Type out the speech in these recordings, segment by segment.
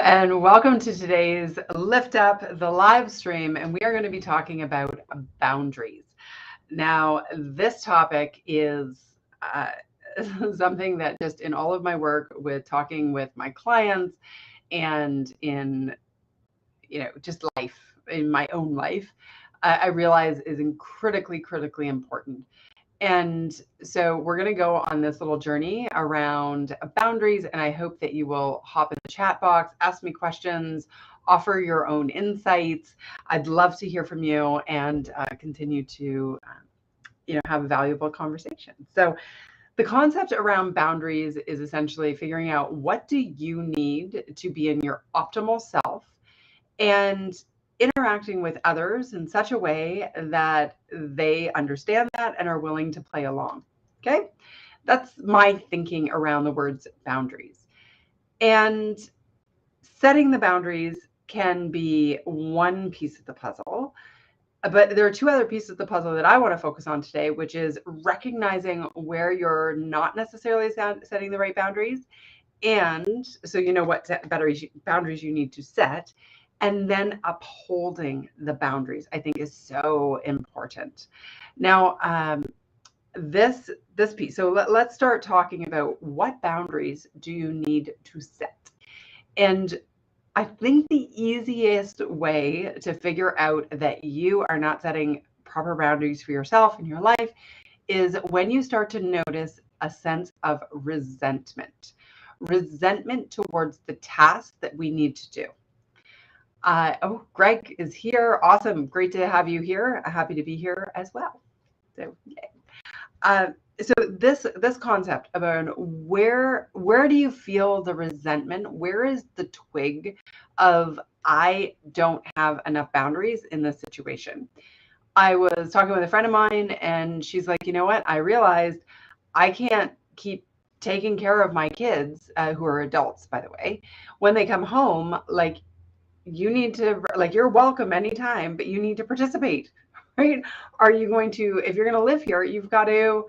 and welcome to today's Lift Up the live stream. And we are going to be talking about boundaries. Now, this topic is something that just in all of my work with talking with my clients and in, just life, in my own life, I realize is critically important. And so we're going to go on this little journey around boundaries, and I hope that you will hop in the chat box, ask me questions, offer your own insights. I'd love to hear from you and continue to, have a valuable conversation. So the concept around boundaries is essentially figuring out what do you need to be in your optimal self and interacting with others in such a way that they understand that and are willing to play along. Okay. That's my thinking around the words boundaries. And setting the boundaries can be one piece of the puzzle. But there are two other pieces of the puzzle that I want to focus on today, which is recognizing where you're not necessarily setting the right boundaries. And so you know what boundaries you need to set. And then upholding the boundaries, I think, is so important. Now, this piece. So let's start talking about what boundaries do you need to set. And I think the easiest way to figure out that you are not setting proper boundaries for yourself in your life is when you start to notice a sense of resentment towards the task that we need to do. Greg is here. Awesome. Great to have you here. Happy to be here as well. So, yay. So this concept about where do you feel the resentment? Where is the twig of I don't have enough boundaries in this situation? I was talking with a friend of mine and she's like, you know what? I realized I can't keep taking care of my kids, who are adults, by the way, when they come home. Like, you need to, like, you're welcome anytime, but you need to participate, right? Are you going to, if you're going to live here, you've got to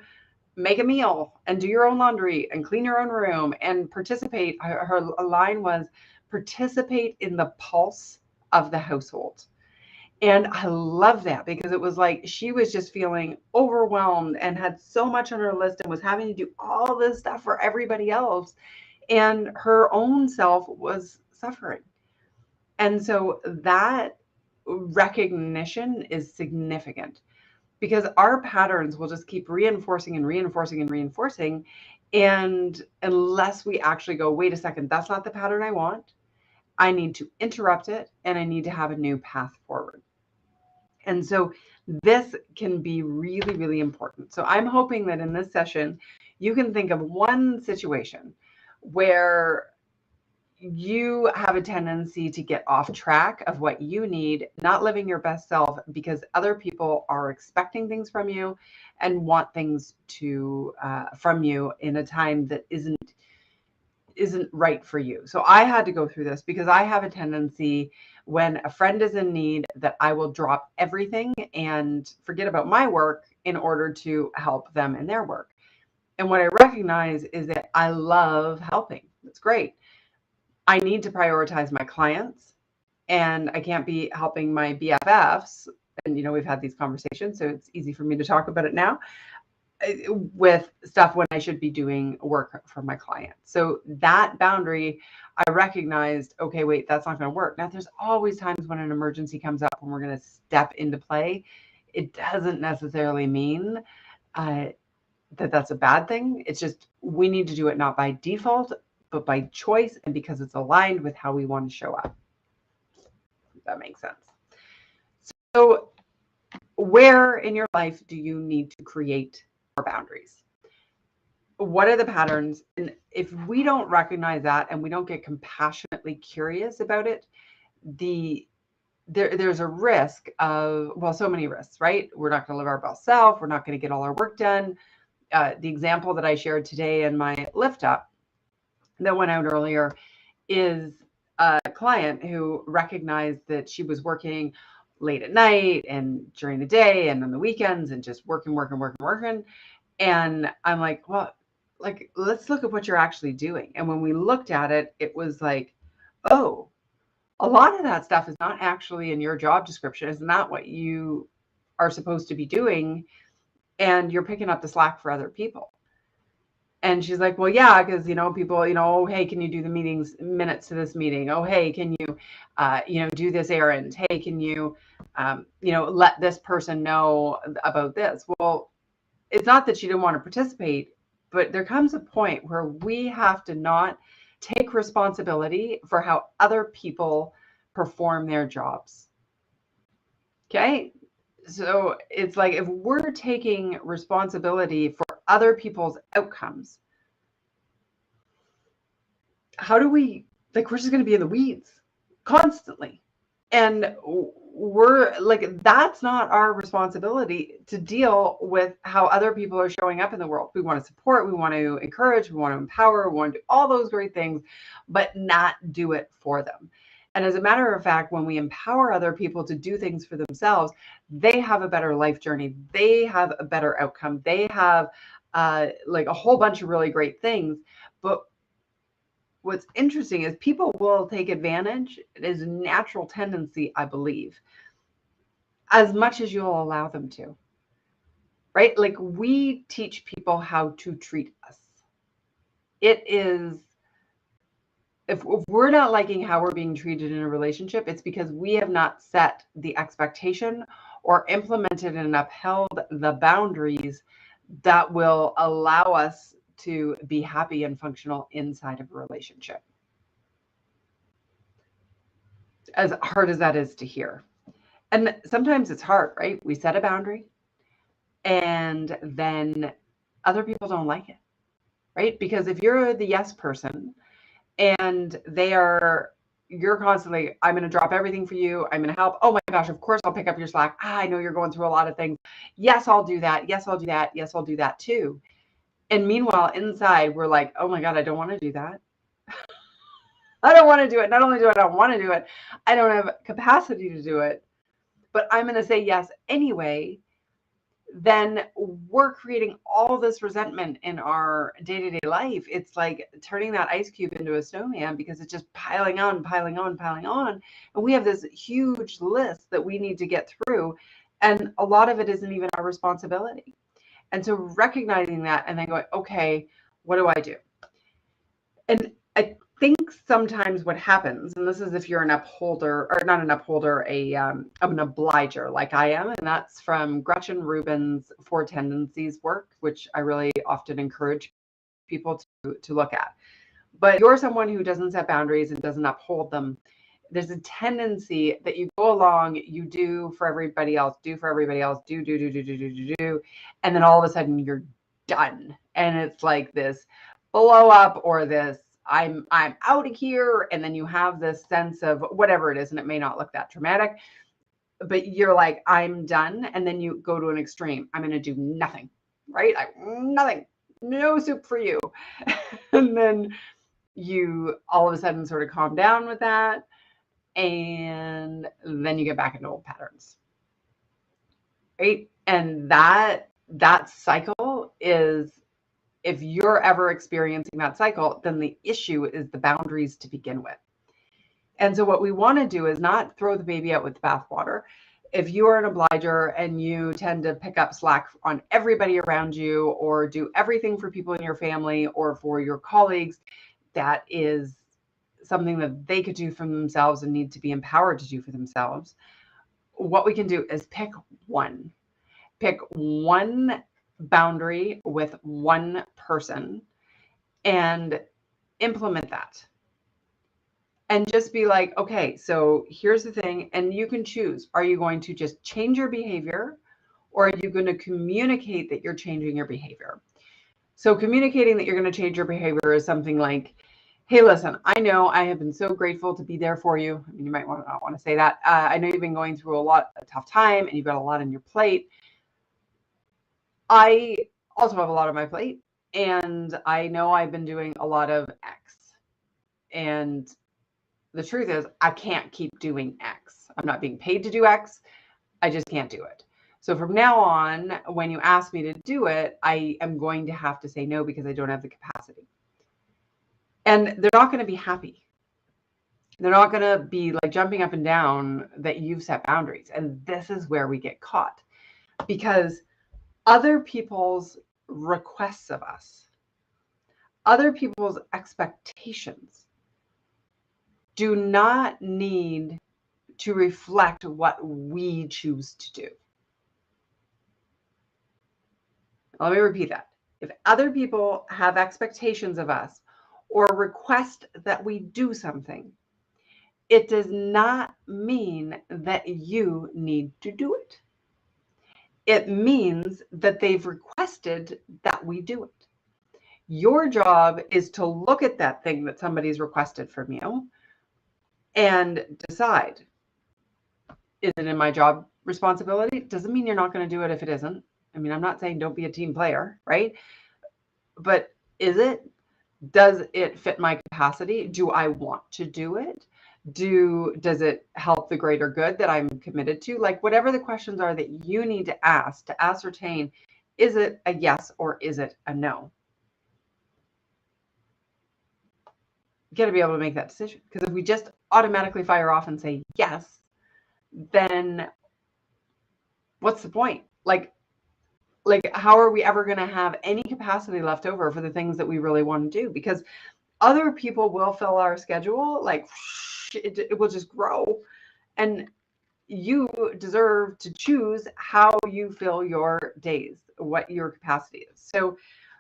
make a meal and do your own laundry and clean your own room and participate. Her line was participate in the pulse of the household. And I love that because it was like she was just feeling overwhelmed and had so much on her list and was having to do all this stuff for everybody else. And her own self was suffering. And so that recognition is significant because our patterns will just keep reinforcing and reinforcing and reinforcing. And unless we actually go, wait a second, that's not the pattern I want. I need to interrupt it and I need to have a new path forward. And so this can be really important. So I'm hoping that in this session, you can think of one situation where you have a tendency to get off track of what you need, not living your best self because other people are expecting things from you and want things to from you in a time that isn't right for you. So I had to go through this because I have a tendency when a friend is in need that I will drop everything and forget about my work in order to help them in their work. And what I recognize is that I love helping. That's great. I need to prioritize my clients and I can't be helping my BFFs. And, we've had these conversations, so it's easy for me to talk about it now with stuff when I should be doing work for my clients. So that boundary, I recognized, okay, wait, that's not going to work. Now, there's always times when an emergency comes up when we're going to step into play. It doesn't necessarily mean that that's a bad thing. It's just we need to do it not by default, but by choice and because it's aligned with how we want to show up. If that makes sense. So where in your life do you need to create more boundaries? What are the patterns? And if we don't recognize that and we don't get compassionately curious about it, there's a risk of, well, so many risks, right? We're not going to live our best self. We're not going to get all our work done. The example that I shared today in my lift up that went out earlier is a client who recognized that she was working late at night and during the day and on the weekends and just working. And I'm like, well, like, let's look at what you're actually doing. And when we looked at it, it was like, oh, lot of that stuff is not actually in your job description. It's not what you are supposed to be doing. And you're picking up the slack for other people. And she's like, well, yeah, because, people, oh, hey, can you do the minutes to this meeting? Oh, hey, can you, do this errand? Hey, can you, let this person know about this? Well, it's not that she didn't want to participate, but there comes a point where we have to not take responsibility for how other people perform their jobs. Okay? So it's like, if we're taking responsibility for other people's outcomes, how do we're just going to be in the weeds constantly. And we're like, that's not our responsibility to deal with how other people are showing up in the world. We want to support, we want to encourage, we want to empower, we want to do all those great things, but not do it for them. And as a matter of fact, when we empower other people to do things for themselves, they have a better life journey. They have a better outcome. They have a whole bunch of really great things. But what's interesting is people will take advantage. It is a natural tendency, I believe, as much as you'll allow them to, right? Like, we teach people how to treat us. It is, if we're not liking how we're being treated in a relationship, it's because we have not set the expectation or implemented and upheld the boundaries that will allow us to be happy and functional inside of a relationship. As hard as that is to hear. And sometimes it's hard, right? We set a boundary and then other people don't like it, right? Because if you're the yes person and you're constantly, I'm going to drop everything for you. I'm going to help. Oh my gosh, of course I'll pick up your slack. I know you're going through a lot of things. Yes, I'll do that. Yes, I'll do that. Yes, I'll do that too. And meanwhile, inside, we're like, oh my God, I don't want to do that. I don't want to do it. Not only do I not want to do it, I don't have capacity to do it, but I'm going to say yes anyway. Then we're creating all this resentment in our day-to-day life. It's like turning that ice cube into a snowman because it's just piling on. And we have this huge list that we need to get through. And a lot of it isn't even our responsibility. And so recognizing that and then going, okay, what do I do? And I think sometimes what happens, and this is if you're an upholder, or not an upholder, I'm an obliger like I am, and that's from Gretchen Rubin's 4 Tendencies work, which I really often encourage people to look at. But if you're someone who doesn't set boundaries and doesn't uphold them, there's a tendency that you go along, you do for everybody else, do, and then all of a sudden you're done. And it's like this blow up or this, I'm out of here. And then you have this sense of whatever it is, and it may not look that dramatic, but you're like, I'm done. And then you go to an extreme. I'm going to do nothing, right? Nothing, no soup for you. And then you all of a sudden sort of calm down with that. And then you get back into old patterns, right? And that cycle is, if you're ever experiencing that cycle, then the issue is the boundaries to begin with. And so what we want to do is not throw the baby out with the bathwater. If you are an obliger and you tend to pick up slack on everybody around you, or do everything for people in your family or for your colleagues, that is something that they could do for themselves and need to be empowered to do for themselves. What we can do is pick one boundary with one person and implement that. And just be like, okay, so here's the thing. And you can choose. Are you going to just change your behavior, or are you going to communicate that you're changing your behavior? So communicating that you're going to change your behavior is something like, hey, listen, I know I have been so grateful to be there for you. I mean, you might not want to say that. I know you've been going through a tough time and you've got a lot on your plate. I also have a lot on my plate, and I know I've been doing a lot of X. And the truth is, I can't keep doing X. I'm not being paid to do X. I just can't do it. So from now on, when you ask me to do it, I am going to have to say no because I don't have the capacity. And they're not going to be happy. They're not going to be like jumping up and down that you've set boundaries. And this is where we get caught, because other people's requests of us, other people's expectations do not need to reflect what we choose to do. Let me repeat that. If other people have expectations of us or request that we do something, it does not mean that you need to do it. It means that they've requested that we do it. Your job is to look at that thing that somebody's requested from you and decide, is it in my job responsibility? Doesn't mean you're not going to do it if it isn't. I mean, I'm not saying don't be a team player, right? But is it? Does it fit my capacity? Do I want to do it? Does it help the greater good that I'm committed to? Like, whatever the questions are that you need to ask to ascertain, is it a yes or is it a no? You got to be able to make that decision, because if we just automatically fire off and say yes, then what's the point? Like how are we ever going to have any capacity left over for the things that we really want to do? Because other people will fill our schedule, like it will just grow. And you deserve to choose how you fill your days, what your capacity is. So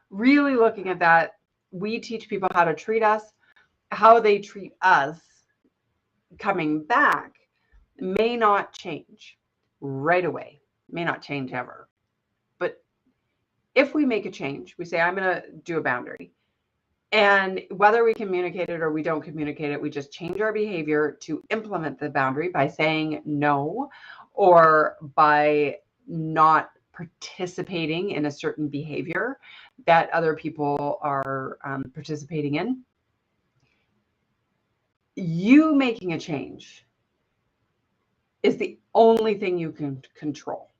really looking at that, we teach people how to treat us. How they treat us coming back may not change right away, may not change ever. But if we make a change, we say, I'm going to do a boundary. And whether we communicate it or we don't communicate it, we just change our behavior to implement the boundary by saying no, or by not participating in a certain behavior that other people are participating in. You making a change is the only thing you can control.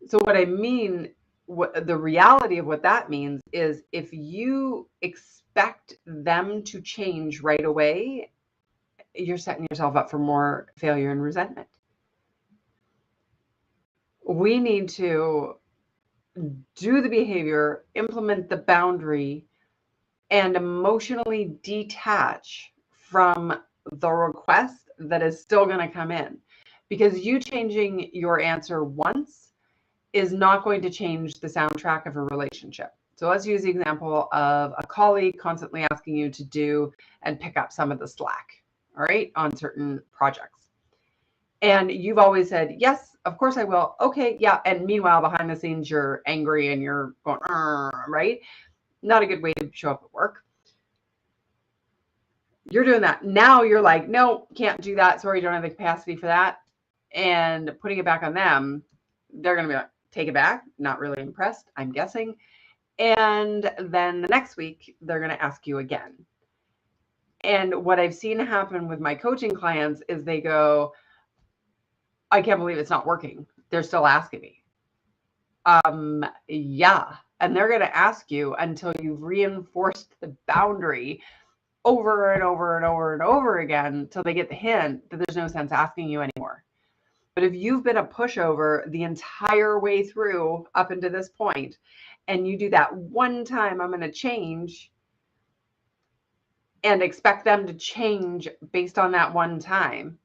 So what I mean, what the reality of what that means is, if you expect them to change right away, you're setting yourself up for more failure and resentment. We need to do the behavior, implement the boundary, and emotionally detach from the request that is still going to come in. Because you changing your answer once is not going to change the soundtrack of a relationship. So let's use the example of a colleague constantly asking you to do and pick up some of the slack, all right, on certain projects. And you've always said, yes, of course I will. Okay, yeah. And meanwhile, behind the scenes, you're angry and you're going, right? Not a good way to show up at work. You're doing that. Now you're like, no, can't do that. Sorry, don't have the capacity for that. And putting it back on them, they're going to be like, take it back. Not really impressed, I'm guessing. And then the next week, they're going to ask you again. And what I've seen happen with my coaching clients is they go, I can't believe it's not working. They're still asking me. Yeah. And they're going to ask you until you've reinforced the boundary over and over and over and over again, until they get the hint that there's no sense asking you anymore. But if you've been a pushover the entire way through up into this point, and you do that one time, I'm going to change, and expect them to change based on that one time,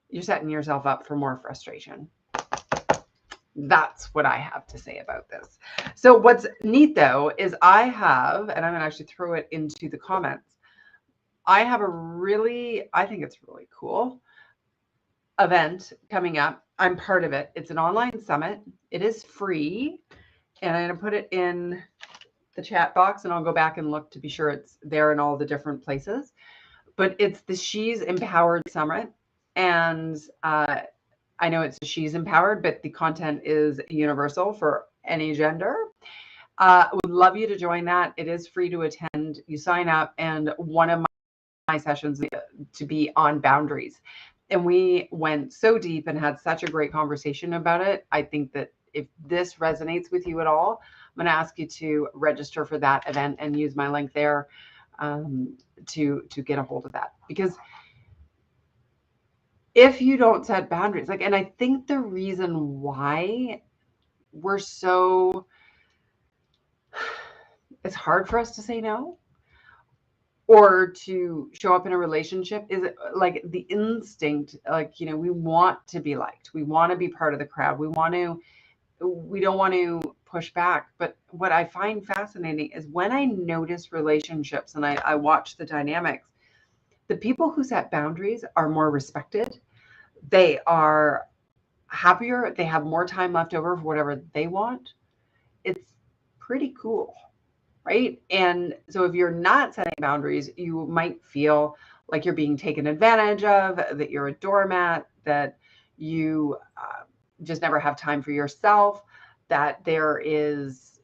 you're setting yourself up for more frustration. That's what I have to say about this. So what's neat though is I have, and I'm going to actually throw it into the comments, I have a really, I think it's really cool event coming up. I'm part of it. It's an online summit. It is free. And I'm going to put it in the chat box, and I'll go back and look to be sure it's there in all the different places. But it's the She's Empowered Summit. And I know it's She's Empowered, but the content is universal for any gender. Would love you to join that. It is free to attend. You sign up, and one of my sessions to be on boundaries. And we went so deep and had such a great conversation about it. I think that if this resonates with you at all, I'm going to ask you to register for that event and use my link there to get a hold of that. Because if you don't set boundaries, like, and I think the reason why we're so, it's hard for us to say no or to show up in a relationship is like the instinct, like, we want to be liked. We want to be part of the crowd. We don't want to push back. But what I find fascinating is when I notice relationships and I watch the dynamics, the people who set boundaries are more respected. They are happier. They have more time left over for whatever they want. It's pretty cool, right? And so if you're not setting boundaries, you might feel like you're being taken advantage of, that you're a doormat, that you just never have time for yourself, that there is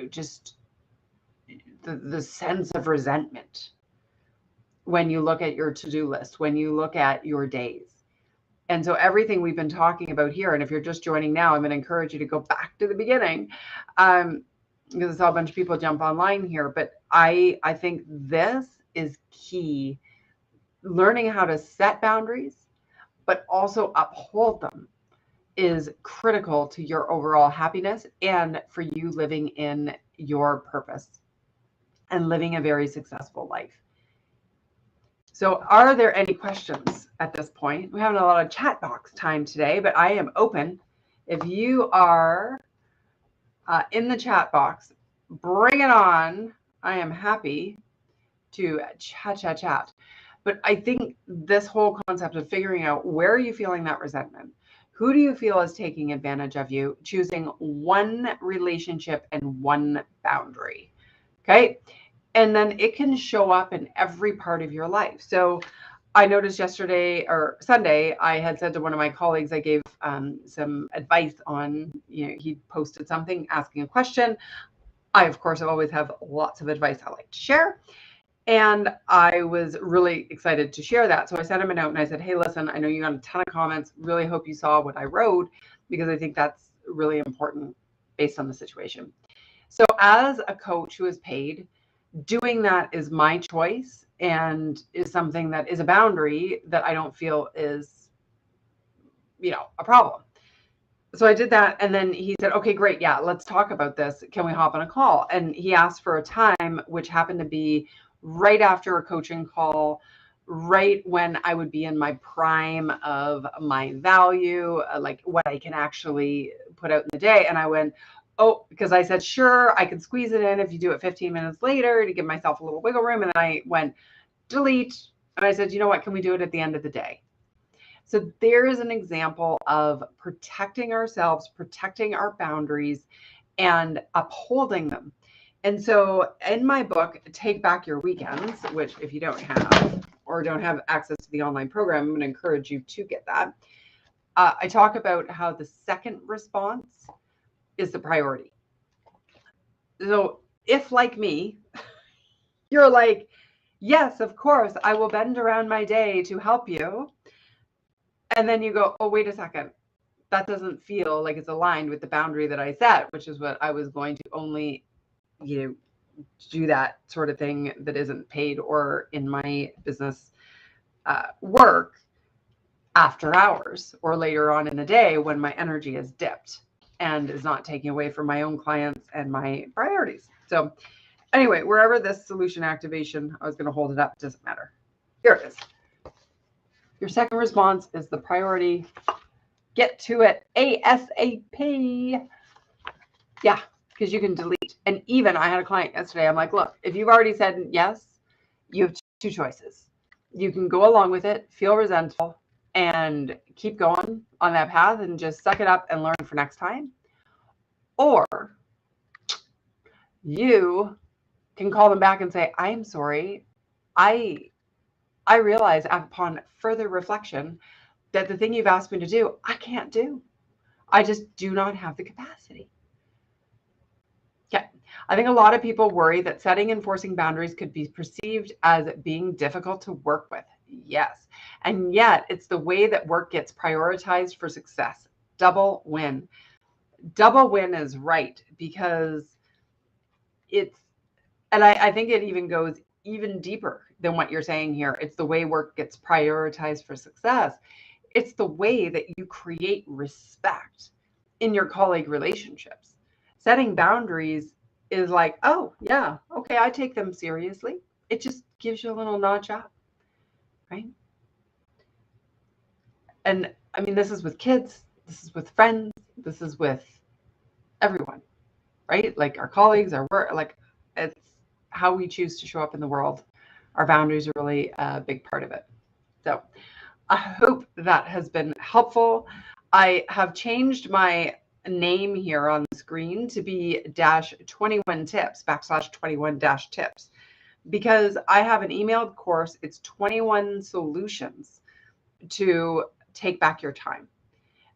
just the sense of resentment when you look at your to-do list, when you look at your days. And so everything we've been talking about here, and if you're just joining now, I'm going to encourage you to go back to the beginning, because I saw a bunch of people jump online here. But I think this is key. Learning how to set boundaries, but also uphold them, is critical to your overall happiness and for you living in your purpose and living a very successful life. So are there any questions at this point? We're having a lot of chat box time today, but I am open. If you are in the chat box, bring it on. I am happy to chat. But I think this whole concept of figuring out where are you feeling that resentment? Who do you feel is taking advantage of you? Choosing one relationship and one boundary. Okay. And then it can show up in every part of your life. So I noticed yesterday or Sunday, I had said to one of my colleagues, I gave some advice on, he posted something asking a question. I, of course, always have lots of advice I like to share. And I was really excited to share that. So I sent him a note and I said, hey, listen, I know you got a ton of comments. Really hope you saw what I wrote, because I think that's really important based on the situation. So as a coach who is paid, doing that is my choice and is something that is a boundary that I don't feel is, a problem. So I did that. And then he said, okay, great. Yeah, let's talk about this. Can we hop on a call? And he asked for a time, which happened to be right after a coaching call, right when I would be in my prime of my value, like what I can actually put out in the day. And I went, oh, because I said, sure, I can squeeze it in if you do it 15 minutes later to give myself a little wiggle room. And then I went, delete. And I said, you know what, can we do it at the end of the day? So there is an example of protecting ourselves, protecting our boundaries, and upholding them. And so in my book, Take Back Your Weekends, which if you don't have or don't have access to the online program, I'm going to encourage you to get that. I talk about how the second response is the priority. So if, like me, you're like, yes, of course, I will bend around my day to help you. And then you go, oh, wait a second. That doesn't feel like it's aligned with the boundary that I set, which is what I was going to only, do that sort of thing that isn't paid or in my business work after hours or later on in the day when my energy is dipped and is not taking away from my own clients and my priorities. So anyway, wherever this solution activation, I was going to hold it up, doesn't matter. Here it is. Your second response is the priority. Get to it ASAP. Yeah, because you can delete. And even I had a client yesterday. I'm like, look, if you've already said yes, you have two choices. You can go along with it, feel resentful, and keep going on that path and just suck it up and learn for next time. Or you can call them back and say, I'm sorry. I realize upon further reflection that the thing you've asked me to do, I can't do. I just do not have the capacity. Okay. I think a lot of people worry that setting and enforcing boundaries could be perceived as being difficult to work with. Yes. And yet it's the way that work gets prioritized for success. Double win. Double win is right, because it's, and I think it even goes even deeper than what you're saying here. It's the way work gets prioritized for success. It's the way that you create respect in your colleague relationships. Setting boundaries is like, oh, yeah, okay, I take them seriously. It just gives you a little notch up, right? And I mean, this is with kids, this is with friends, this is with everyone, right? Like our colleagues, our work, like it's how we choose to show up in the world. Our boundaries are really a big part of it. So I hope that has been helpful. I have changed my name here on the screen to be -21 tips, /21 tips, because I have an emailed course. It's 21 solutions to take back your time.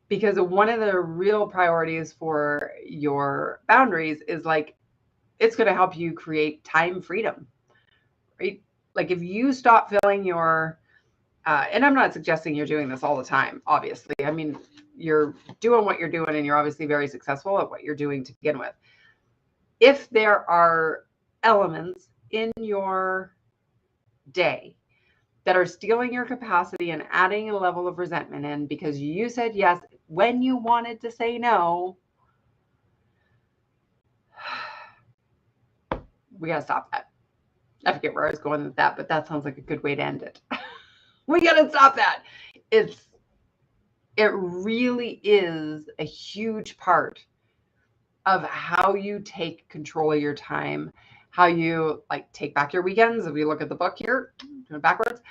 Because one of the real priorities for your boundaries is like, it's going to help you create time freedom, right? Like if you stop filling your, and I'm not suggesting you're doing this all the time, obviously. I mean, you're doing what you're doing and you're obviously very successful at what you're doing to begin with. If there are elements in your day that are stealing your capacity and adding a level of resentment in because you said yes when you wanted to say no, we got to stop that. I forget where I was going with that, but that sounds like a good way to end it. We got to stop that. It really is a huge part of how you take control of your time, how you like take back your weekends. If we look at the book here, going backwards,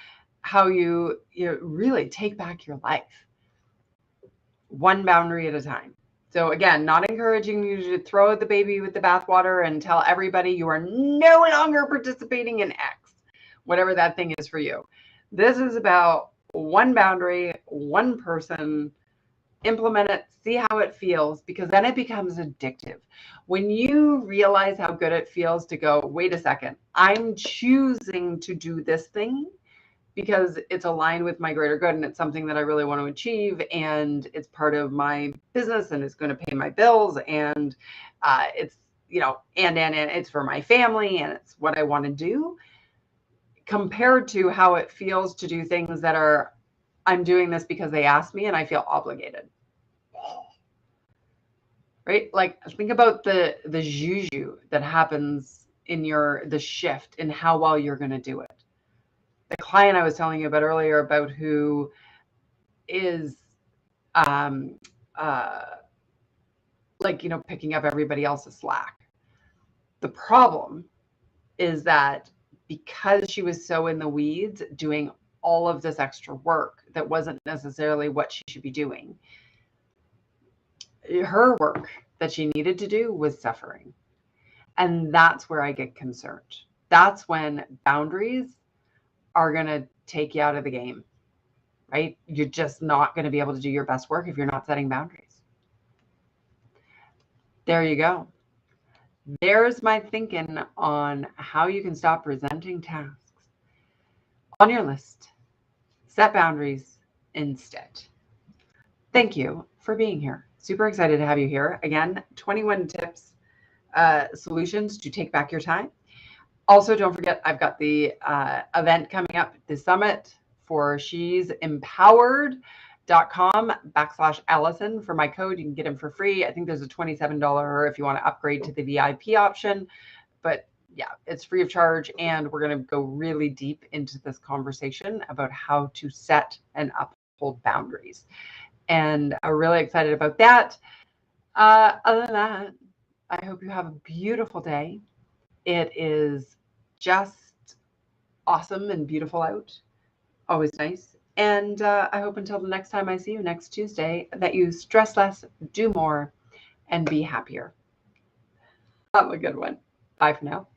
how you really take back your life, one boundary at a time. So again, not encouraging you to throw out the baby with the bathwater and tell everybody you are no longer participating in X, whatever that thing is for you. This is about one boundary, one person, implement it, see how it feels, because then it becomes addictive. When you realize how good it feels to go, wait a second, I'm choosing to do this thing because it's aligned with my greater good and it's something that I really want to achieve and it's part of my business and it's going to pay my bills and it's, and it's for my family and it's what I want to do, compared to how it feels to do things that are, I'm doing this because they asked me and I feel obligated. Right? Like think about the juju that happens in the shift in how well you're going to do it. The client I was telling you about earlier about who is picking up everybody else's slack. The problem is that because she was so in the weeds doing all of this extra work that wasn't necessarily what she should be doing, her work that she needed to do was suffering. And that's where I get concerned. That's when boundaries are going to take you out of the game, right? You're just not going to be able to do your best work if you're not setting boundaries. There you go. There's my thinking on how you can stop resenting tasks. On your list, set boundaries instead. Thank you for being here. Super excited to have you here. Again, 21 tips, solutions to take back your time. Also, don't forget, I've got the event coming up, the summit for She's Empowered.com/Allison for my code. You can get them for free. I think there's a $27 if you want to upgrade to the VIP option. But yeah, it's free of charge. And we're going to go really deep into this conversation about how to set and uphold boundaries. And I'm really excited about that. Other than that, I hope you have a beautiful day. It is just awesome and beautiful out. Always nice. And I hope until the next time I see you next Tuesday that you stress less, do more, and be happier. Have a good one. Bye for now.